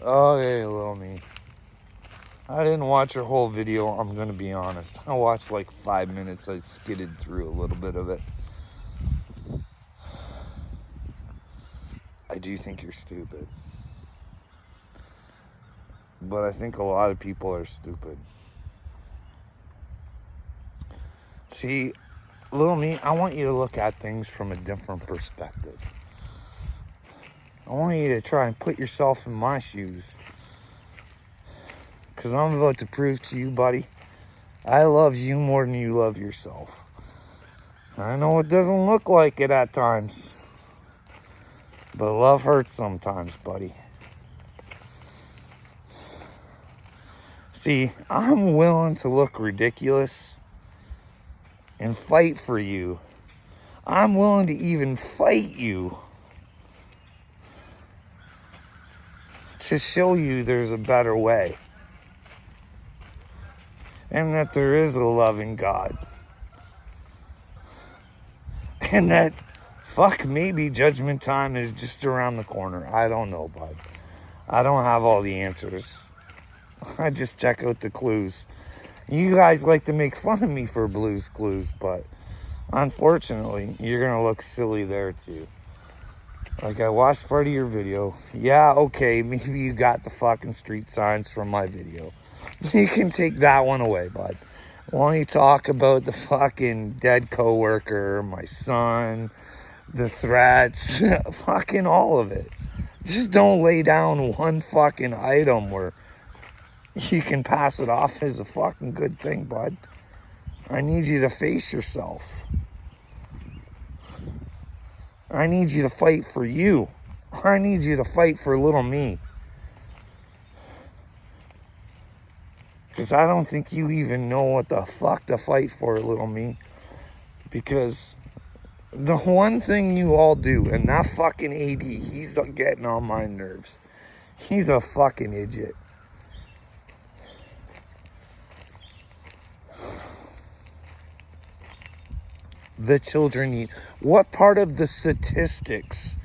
Okay, little me. I didn't watch your whole video, I'm gonna be honest. I watched like 5 minutes. I skidded through a little bit of it. I do think you're stupid. But I think a lot of people are stupid. See, little me, I want you to look at things from a different perspective. I want you to try and put yourself in my shoes. Because I'm about to prove to you, buddy, I love you more than you love yourself. I know it doesn't look like it at times. But love hurts sometimes, buddy. See, I'm willing to look ridiculous and fight for you. I'm willing to even fight you to show you there's a better way. And that there is a loving God. And that, maybe judgment time is just around the corner. I don't know, bud. I don't have all the answers. I just check out the clues. You guys like to make fun of me for Blue's Clues, but unfortunately, you're going to look silly there too. Like, I watched part of your video. Yeah, okay, maybe you got the fucking street signs from my video. You can take that one away, bud. Why don't you talk about the fucking dead coworker, my son, the threats, fucking all of it. Just don't lay down one fucking item where you can pass it off as a fucking good thing, bud. I need you to face yourself. I need you to fight for you. I need you to fight for little me. Because I don't think you even know what the fuck to fight for, little me. Because the one thing you all do, and that fucking AD, he's getting on my nerves. He's a fucking idiot. The children need. What part of the statistics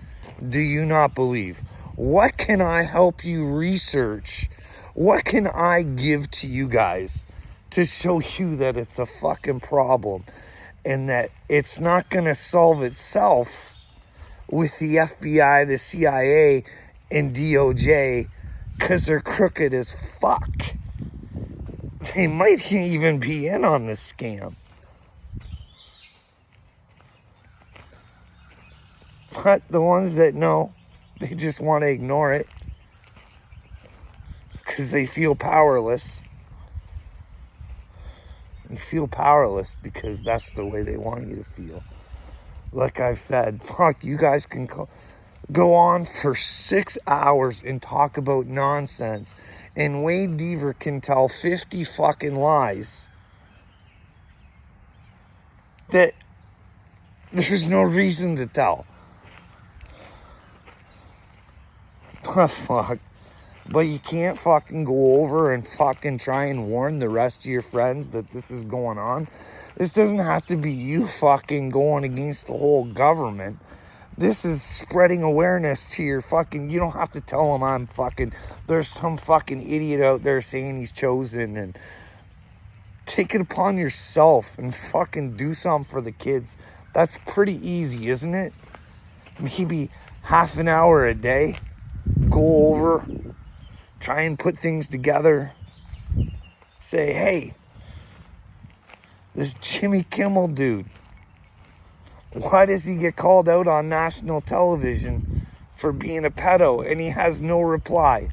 do you not believe? What can I help you research? What can I give to you guys to show you that it's a fucking problem and that it's not going to solve itself with the FBI, the CIA, and DOJ because they're crooked as fuck? They might even be in on this scam. But the ones that know, they just want to ignore it because they feel powerless. You feel powerless because that's the way they want you to feel. Like I've said, fuck, you guys can go on for 6 hours and talk about nonsense. And Wade Deaver can tell 50 fucking lies that there's no reason to tell. Fuck. But you can't fucking go over and fucking try and warn the rest of your friends that this is going on. This doesn't have to be you fucking going against the whole government. This is spreading awareness to your fucking... You don't have to tell them I'm fucking... There's some fucking idiot out there saying he's chosen, and take it upon yourself and fucking do something for the kids. That's pretty easy, isn't it? Maybe half an hour a day. Go over, try and put things together. Say, hey, this Jimmy Kimmel dude, why does he get called out on national television for being a pedo and he has no reply?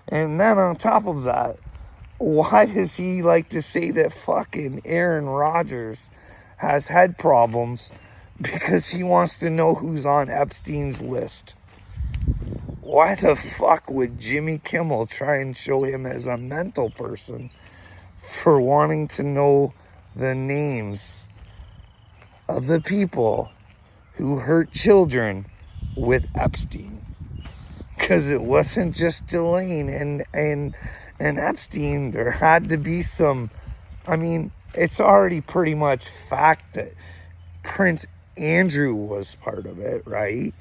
And then on top of that, why does he like to say that fucking Aaron Rodgers has head problems because he wants to know who's on Epstein's list? Why the fuck would Jimmy Kimmel try and show him as a mental person for wanting to know the names of the people who hurt children with Epstein? Because it wasn't just Delane and Epstein. There had to be some... I mean, it's already pretty much fact that Prince Andrew was part of it, right?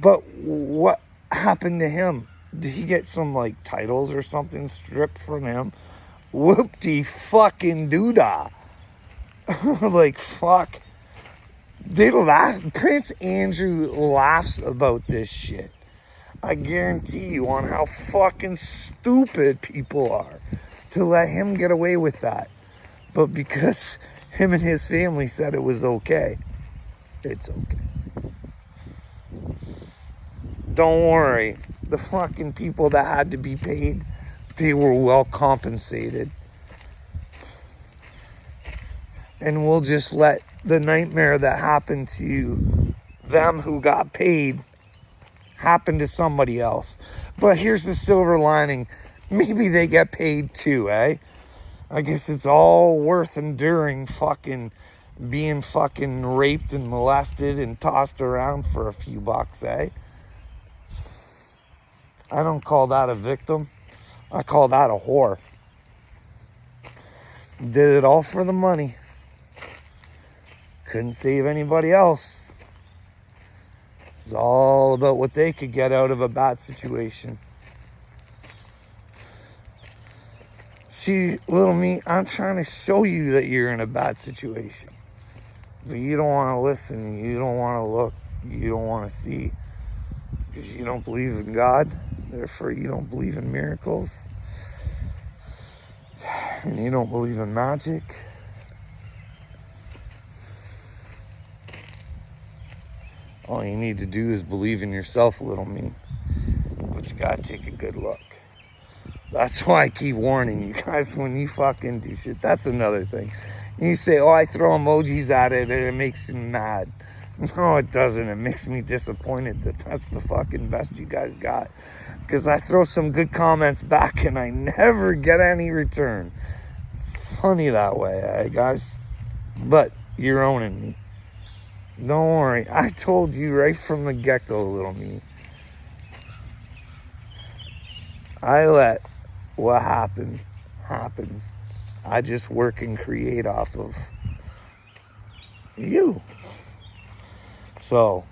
But what happened to him? Did he get some like titles or something stripped from him? Whoop-de fucking doodah. Like, fuck. They laugh. Prince Andrew laughs about this shit. I guarantee you on how fucking stupid people are to let him get away with that. But because him and his family said it was okay, it's okay. Don't worry. The fucking people that had to be paid, they were well compensated. And we'll just let the nightmare that happened to them who got paid happen to somebody else. But here's the silver lining. Maybe they get paid too, eh? I guess it's all worth enduring fucking being fucking raped and molested and tossed around for a few bucks, eh? I don't call that a victim. I call that a whore. Did it all for the money. Couldn't save anybody else. It's all about what they could get out of a bad situation. See, little me, I'm trying to show you that you're in a bad situation. But you don't want to listen. You don't want to look. You don't want to see. Because you don't believe in God. Therefore, you don't believe in miracles. And you don't believe in magic. All you need to do is believe in yourself, little me. But you gotta take a good look. That's why I keep warning you guys when you fucking do shit. That's another thing. You say, oh, I throw emojis at it and it makes him mad. No, it doesn't. It makes me disappointed that that's the fucking best you guys got. Because I throw some good comments back and I never get any return. It's funny that way, eh, guys? But you're owning me. Don't worry. I told you right from the get-go, little me. I let what happened happens. I just work and create off of you. So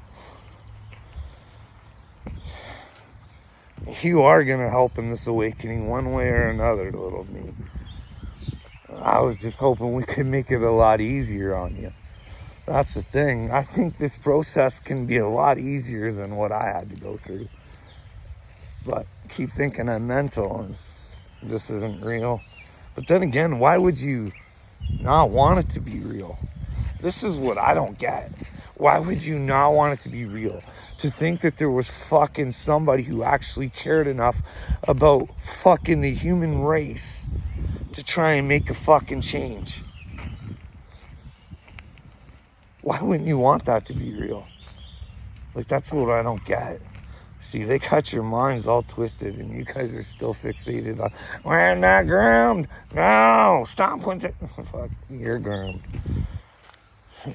you are going to help in this awakening one way or another, little me. I was just hoping we could make it a lot easier on you. That's the thing. I think this process can be a lot easier than what I had to go through. But keep thinking I'm mental and this isn't real. But then again, why would you not want it to be real? This is what I don't get. Why would you not want it to be real? To think that there was fucking somebody who actually cared enough about fucking the human race to try and make a fucking change. Why wouldn't you want that to be real? Like, that's what I don't get. See, they got your minds all twisted and you guys are still fixated on, we're not groomed. No, stop with it. Fuck, you're groomed.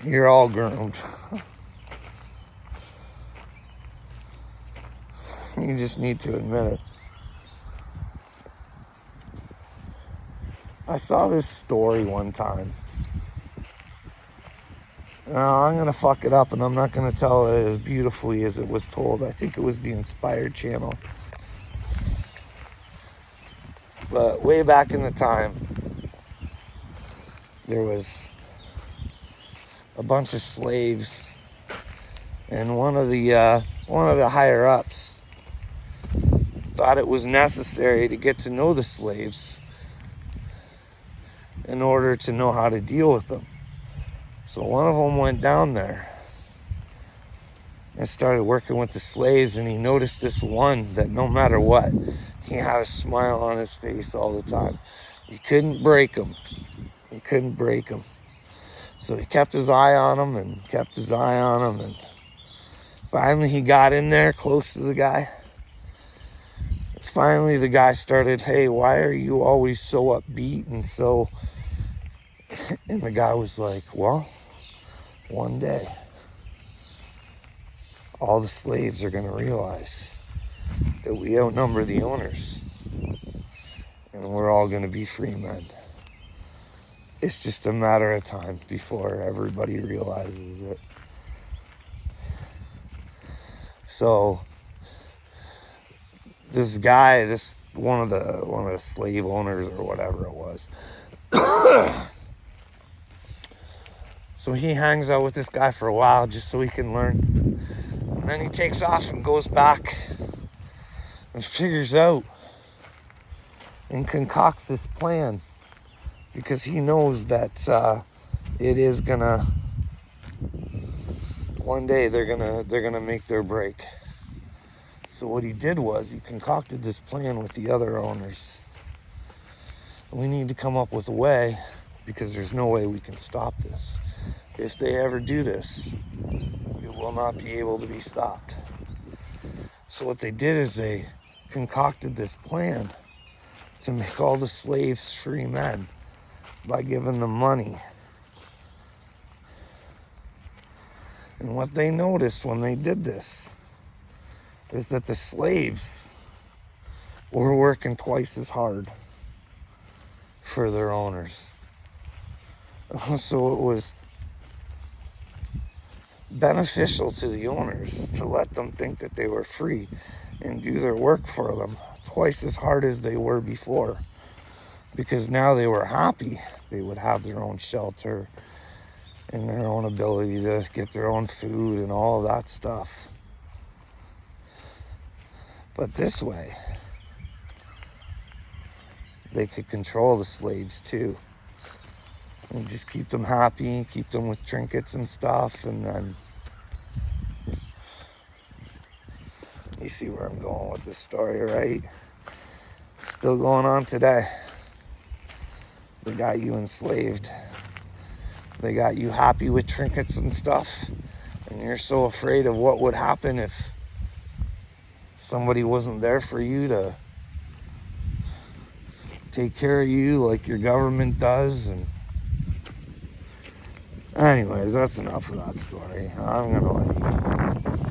You're all groomed. You just need to admit it. I saw this story one time. Now, I'm going to fuck it up and I'm not going to tell it as beautifully as it was told. I think it was the Inspired Channel. But way back in the time, there was a bunch of slaves, and one of the higher ups thought it was necessary to get to know the slaves in order to know how to deal with them. So one of them went down there and started working with the slaves, and he noticed this one that no matter what, he had a smile on his face all the time. You couldn't break him. You couldn't break him. So he kept his eye on him and kept his eye on him, and finally he got in there close to the guy. Finally the guy started, hey, why are you always so upbeat and so... And the guy was like, well, one day all the slaves are going to realize that we outnumber the owners and we're all going to be free men. It's just a matter of time before everybody realizes it. So this guy, this one of the slave owners or whatever it was. So he hangs out with this guy for a while just so he can learn. And then he takes off and goes back and figures out and concocts this plan, because he knows that it is gonna, one day they're gonna make their break. So what he did was he concocted this plan with the other owners. We need to come up with a way, because there's no way we can stop this. If they ever do this, it will not be able to be stopped. So what they did is they concocted this plan to make all the slaves free men by giving them money. And what they noticed when they did this is that the slaves were working twice as hard for their owners. So it was beneficial to the owners to let them think that they were free and do their work for them twice as hard as they were before, because now they were happy. They would have their own shelter and their own ability to get their own food and all of that stuff. But this way, they could control the slaves too, and just keep them happy, keep them with trinkets and stuff. And then you see where I'm going with this story, right? Still going on today. They got you enslaved. They got you happy with trinkets and stuff, and you're so afraid of what would happen if somebody wasn't there for you to take care of you like your government does. And anyways, that's enough of that story. I'm gonna let you go.